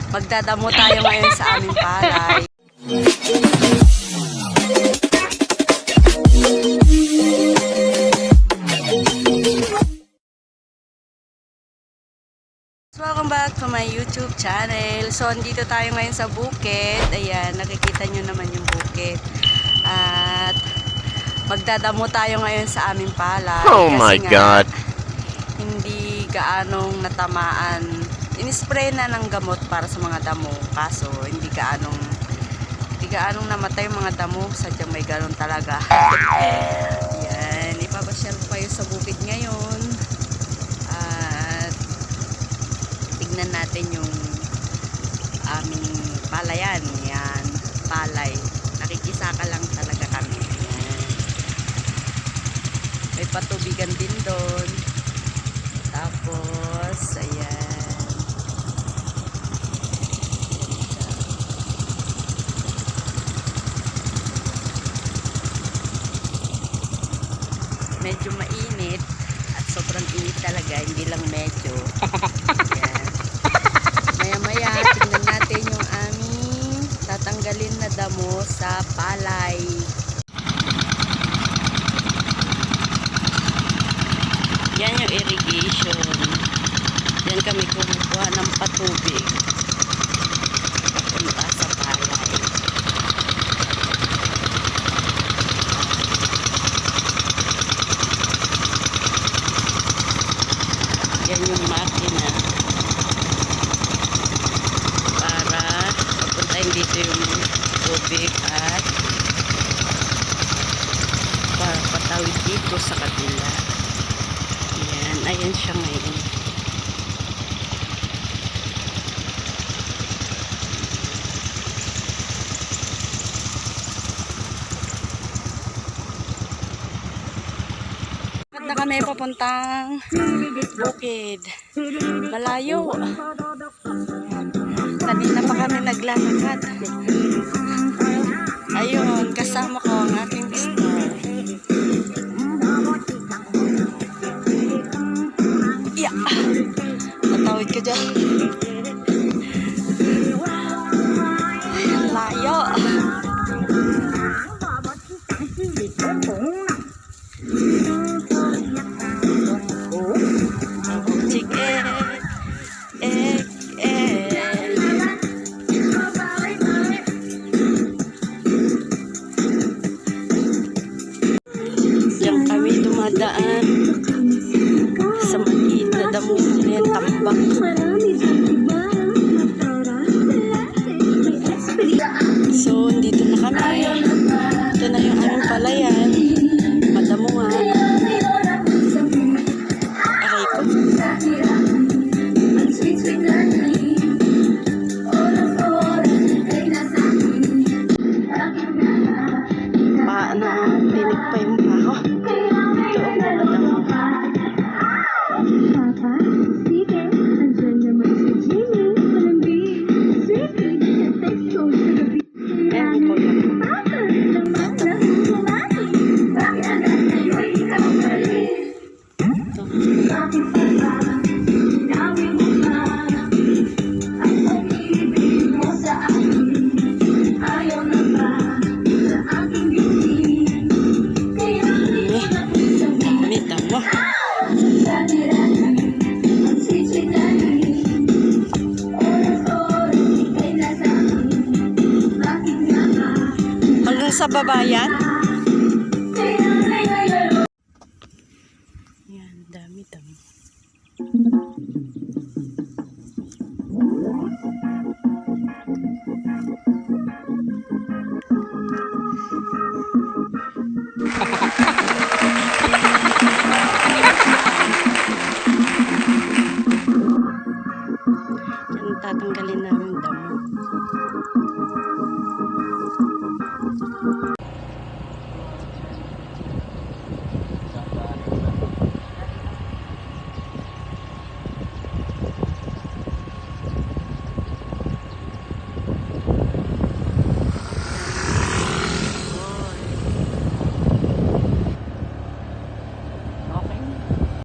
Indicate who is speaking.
Speaker 1: Magdadamo tayo ngayon sa aming palay. Welcome back to my YouTube channel. So, andito tayo ngayon sa bukid. Ayan, nakikita nyo naman yung bukid. At magdadamo tayo ngayon sa aming palay.
Speaker 2: Oh my God!
Speaker 1: Hindi gaanong natamaan. Inispray na ng gamot para sa mga damo. Kaso, hindi gaanong namatay yung mga damo. Sadyang may ganon talaga. Ayan, ipapasyal ko kayo sa bukid ngayon. At tignan natin yung aming palayan. Yan, palay. Nakikisaka lang talaga kami. Yan. May patubigan din doon. Tapos, ayan. Medyo mainit at sobrang init talaga, hindi lang medyo. Ayan. Maya-maya, tingnan natin yung aming tatanggalin na damo sa palay. Yan yung irrigation. Yan kami kumukuha ng patubig. Papunta sa palay. Yan yung makina. Para papuntahin dito yung tubig at para patawid dito sa kabila. Ayan, ayan siya ngayon. Na kami papuntang bukid. Malayo. Kanina pa kami naglalakad. Ayun, kasama ko ang aking star. Yeah. Tatawid ka dyan. Ay, layo. Diyan kami dumadaan sa maliit na damo yan, tambak. So, dito na kami. Ito na yung aming palayan. Madamo nga. Aray ko. Paano, tinig pa yung baho. Ito ang mga damo. Ayan po lang. Hanggang sa baba yan? Yan, dami-dami. Yan, tatanggalin na